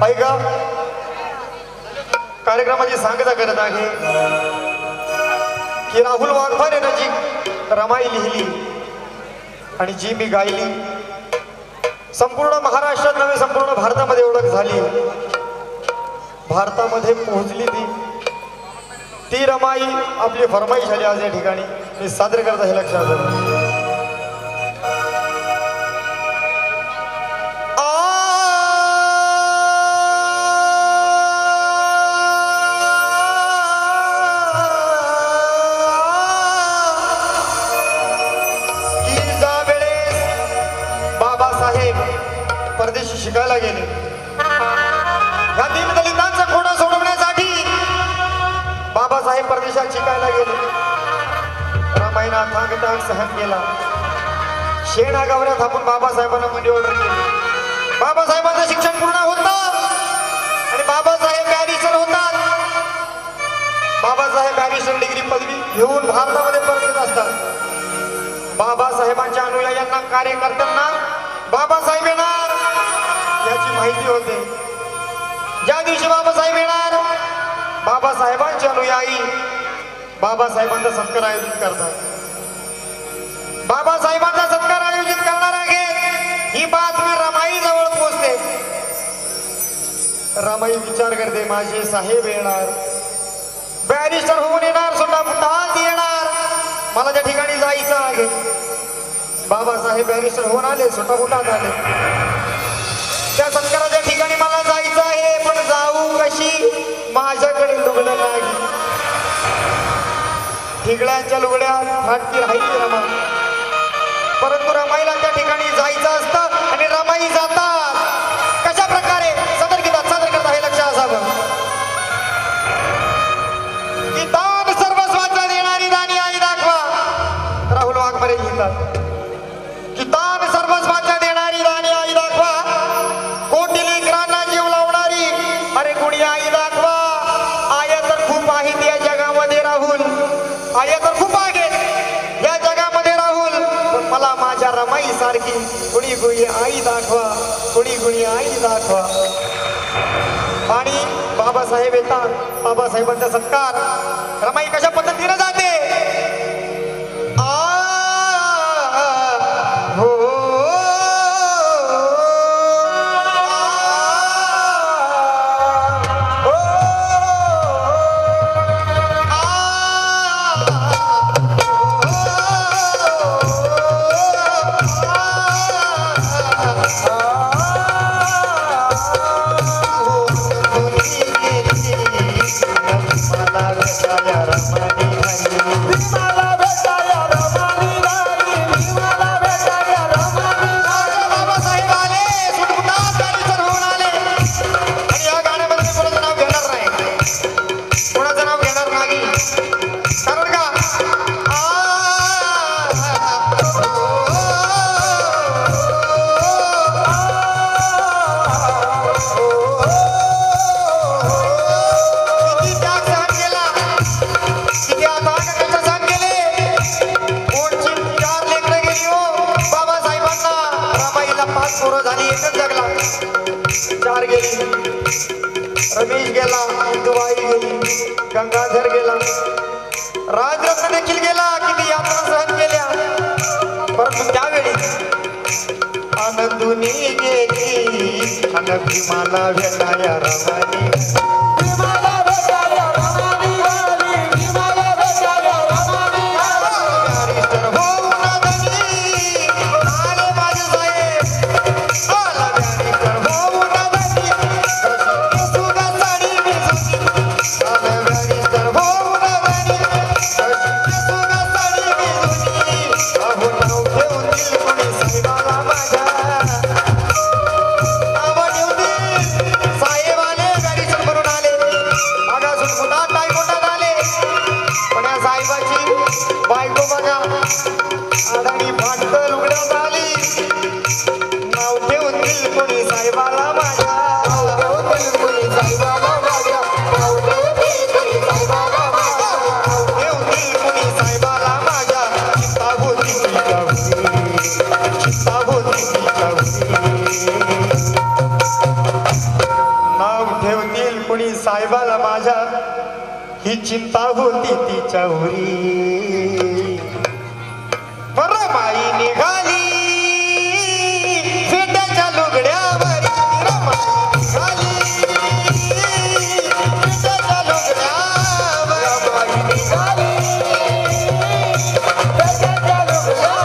ऐका, कार्यक्रमाची सांगता करत आहे की राहुल वाघमारे नजीक रमाई लिहिली आणि जी मी गायली संपूर्ण महाराष्ट्रात नव्हे संपूर्ण भारतामध्ये ओळख झाली. भारतामध्ये पोहोचली ती रमाई आपली फरमाईश झाली. आज या ठिकाणी मी सादर करत आहे. लक्षात घ्या. परदेशी शिकायला गेले. या दीनदलितांचा खोडा सोडवण्यासाठी बाबासाहेब परदेशात शिकायला गेले. रामायणा थांगताग सहन केला. शेणा गावऱ्यात आपण बाबासाहेबांना मंडी ऑर्डर केली. बाबासाहेबांचं शिक्षण पूर्ण होतं आणि बाबासाहेब बॅरिस्टर होतात. बाबासाहेब बॅरिस्टर डिग्री पदवी घेऊन भारतामध्ये परतत असतात. बाबासाहेबांच्या अनुयायांना कार्यकर्त्यांना बाबासाहेब येणार याची माहिती होते. ज्या दिवशी बाबासाहेब येणार बाबासाहेबांचे अनुयायी बाबासाहेबांचा सत्कार आयोजित करतात. बाबासाहेबांचा सत्कार आयोजित करणार आहे ही बातमी रमाई जवळ पोहोचते. रमाई विचार करते माझे साहेब येणार, बॅरिस्टर होऊन येणार, सुद्धा हात येणार, मला त्या ठिकाणी जायचं आहे. बाबासाहेब बॅरिस्टर होऊन आले, स्वतः उठात आले. त्या सत्काराच्या ठिकाणी मला जायचं आहे, पण जाऊ कशी, माझ्याकडे लुगडं नाही. ठिगळ्यांच्या लुगड्यात फाटकी राहिली रमाई. परंतु रमाईला त्या ठिकाणी जायचं असतं आणि रमाई जातात. कशा प्रकारे सादर करत आहे लक्ष असावं की दान सर्वस्वाचा देणारी दानी आई दाखवा. राहुल वाघमारे लिहितात की दान सर्वस्वाचा देणारी दानी आई दाखवा, कोटी लेकरांना जीव लावणारी अरे गुणी आई दाखवा. आया तर खूप आहेत या जगामध्ये राहुल, आया तर खूप आहेत या जगामध्ये राहुल, पण मला माझ्या रमाई सारखी गुणी गुणी आई दाखवा, गुणी गुणी आई दाखवा. आणि बाबासाहेब येतात. बाबासाहेबांचा सत्कार रमाई कशा पद्धतीने जाते. रमेश गेला, इंदुबाई गेली, गंगाधर गेला, राजरत्न देखील गेला. किती यात्रा सहन केल्या, परंतु त्यावेळी आनंदुनी गेली आणि भीमाला भेटाया रमानी. साहेब आले, गाडी बनून आले. ही चिंता होती तिच्या उरी रमाई निघाली फेट्याच्या लुगड्यावर रमाई निघाली फेट्याच्या लुगड्यावर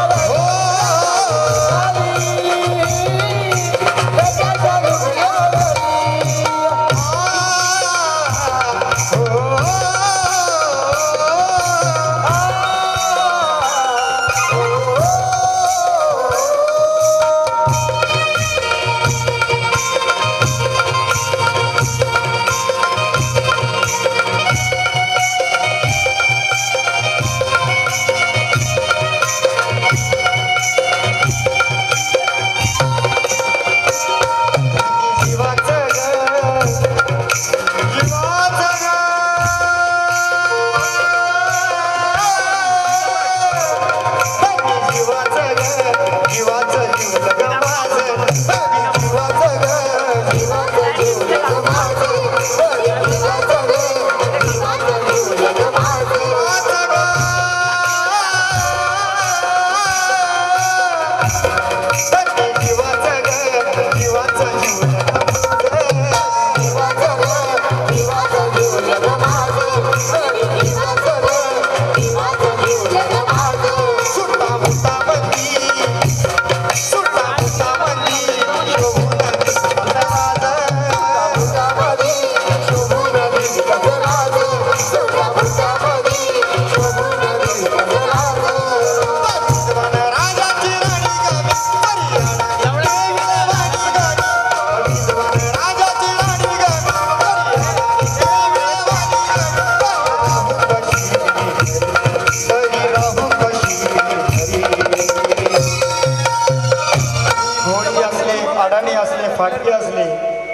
फाटके असले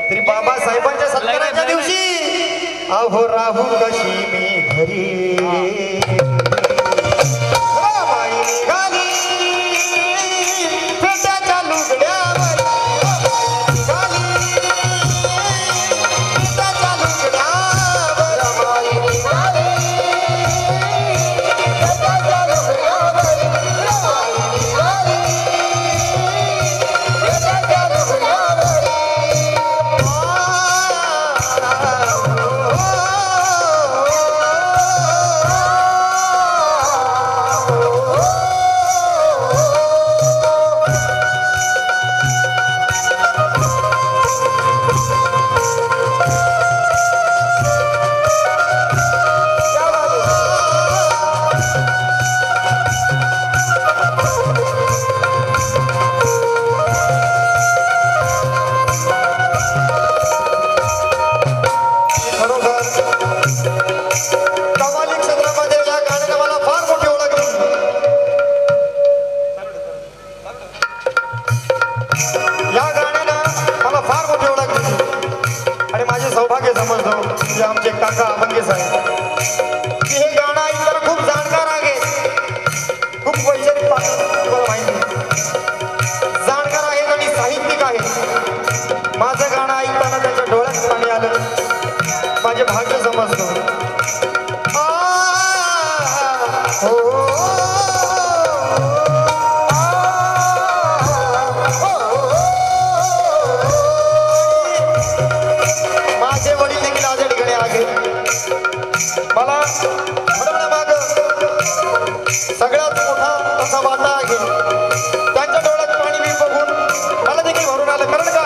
तरी बाबासाहेबांच्या सत्काराच्या दिवशी अहो राहू कशी मी घरी रमाई निघाली फेट्याच्या लुगड्यावर सौभाग्य समजतो म्हणजे आमचे काका मंगे साहेब की हे गाणं ऐकताना खूप जाणकार आहे खूप वैचारिक तुम्हाला माहिती जाणकार आहेत आणि साहित्यिक आहे माझं गाणं ऐकताना त्याच्या डोळ्यात पाणी आलं माझे भाग्य समजतो मला माग सगळ्यात मोठा तसा वाटा आहे त्यांच्या डोळ्यात पाणी मी बघून मला देखील भरून आलं कारण का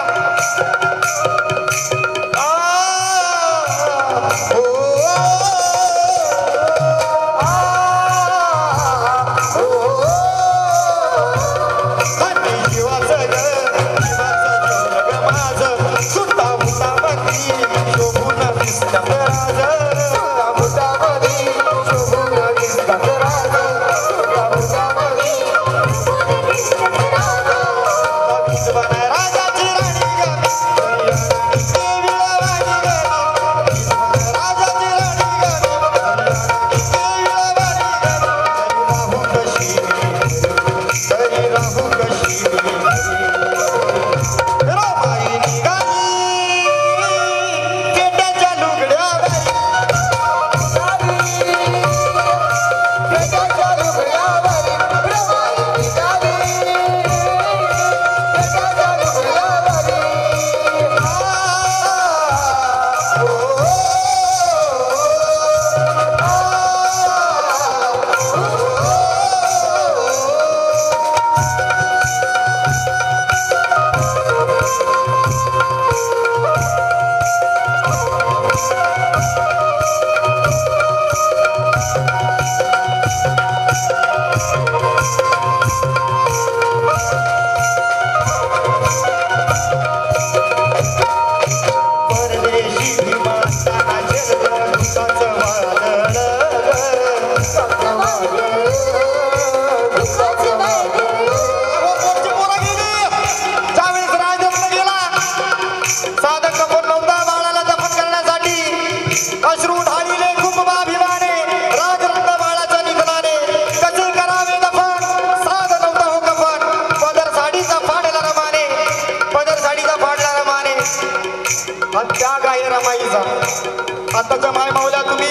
आताच्या माय माऊल्या तुम्ही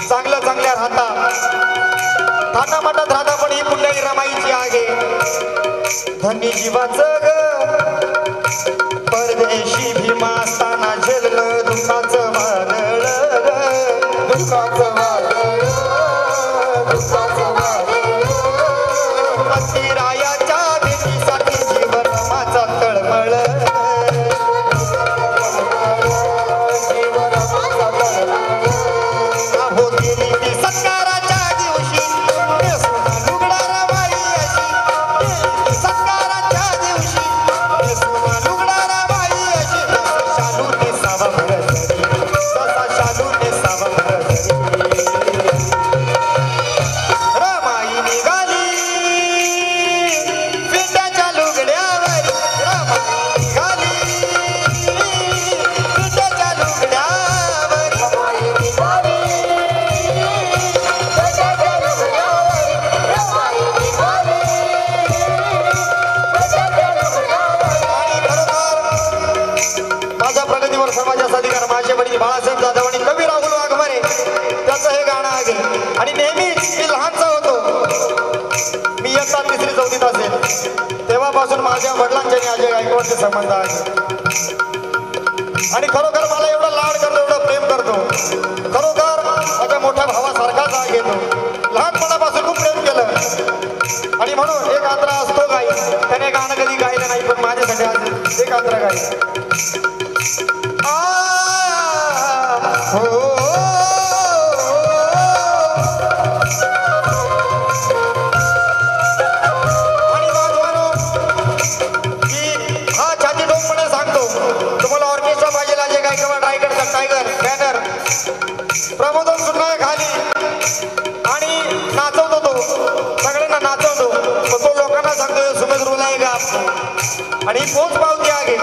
चांगल्या चांगल्या राहता थाटामाटात राहता पण ही पुण्याई रमाईची आहे धनी जीवाचं ग परदेशी भीमा असताना झेललं दुःखाचं वादळ दुःखाचं वादळ दुःखाचं वादळ रायाच्या भेटीसाठी जीवन माझा तळमळ बाळासाहेब जाधव आणि कवी राहुल वाघमारे त्याचं हे गाणं आहे आणि नेहमीच मी लहानचा होतो मी इयत्ता तिसरी चौथीत असेल तेव्हापासून माझ्या वडिलांच्या आणि अजय गायकवाडचे संबंध आहे आणि खरोखर मला एवढं लाड करतो एवढं प्रेम करतो खरोखर माझ्या मोठ्या भावासारखाच आहे घेतो लहानपणापासून खूप प्रेम केलं आणि म्हणून एक आंध्रा असतो गाई त्याने गाणं कधी गायलं नाही पण माझ्यासाठी आज एक आंध्रा गाई प्रमोदन सुद्धा खाली आणि नाचवतो तो सगळ्यांना नाचवतो पण तो लोकांना सांगतो सुमेध रुला आहे का आणि पोच पावती आहे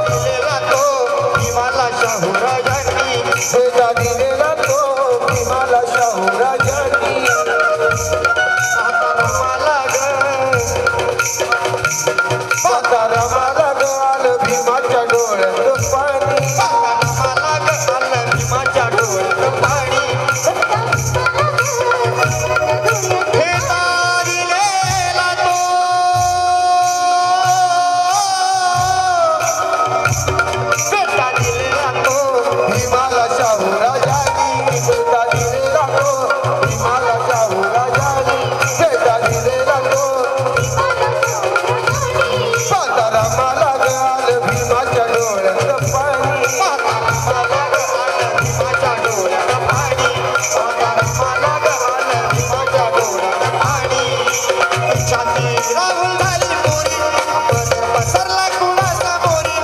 दिलेला तो भीमाला शाहू राजांनी दिलेला तो भीमाला शाहू राजांनी रमाला गल भीमाच्या डोळ्यात पाणी रमाला गल भीमाच्या डोळ्यात पाणी फेटा दिलेला तो फेटा दिलेला तो भीमाला शाहू राजानी फेटा दिलेला तो भीमाला शाहू राजानी फेटा दिलेला तो रमाला गल भीमाच्या डोळ्यात पाणी रमाला गल भीमाच्या डोळ्यात पाणी रमाला गल भीमाच्या डोळ्यात पाणी छाती राहुल झाली मोरी आपण पसरला कुणाचा मोरी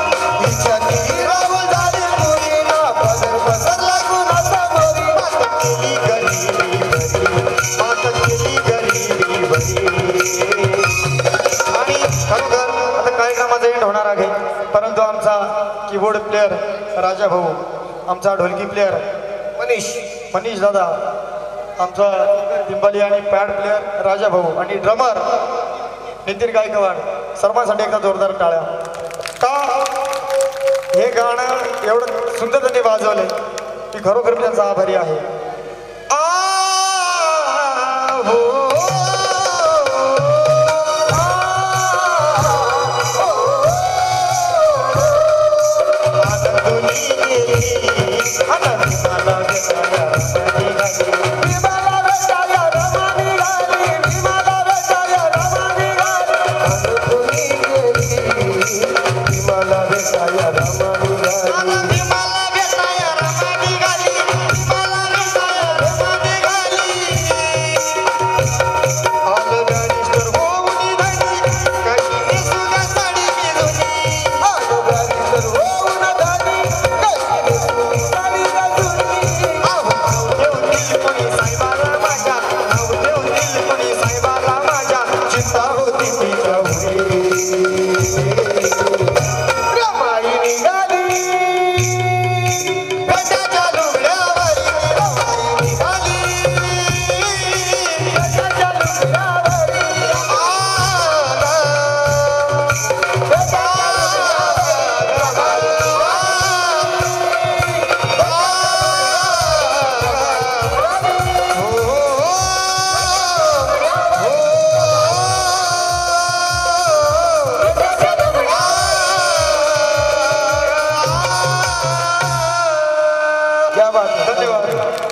छाती राहुल झाली मोरी आपण पसरला कुणाचा मोरी मात केली गरीबी बरी मात केली गरीबी बरी आणि खरोखर कार्यक्रमाचा एंड होणार आहे परंतु आमचा कीबोर्ड प्लेअर राजा भाऊ आमचा ढोलकी प्लेअर मनीष दादा आमचा डिंबली आणि पॅड प्लेअर राजा भाऊ आणि ड्रमर नितीन गायकवाड सर्वांसाठी एकदा जोरदार टाळ्या. का हे गाणं एवढं सुंदर त्यांनी वाजवलंय की खरोखर मी त्यांचा आभारी आहे.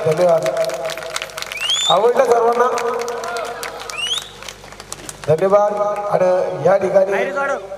धन्यवाद. आवडलं सर्वांना. धन्यवाद. आणि या ठिकाणी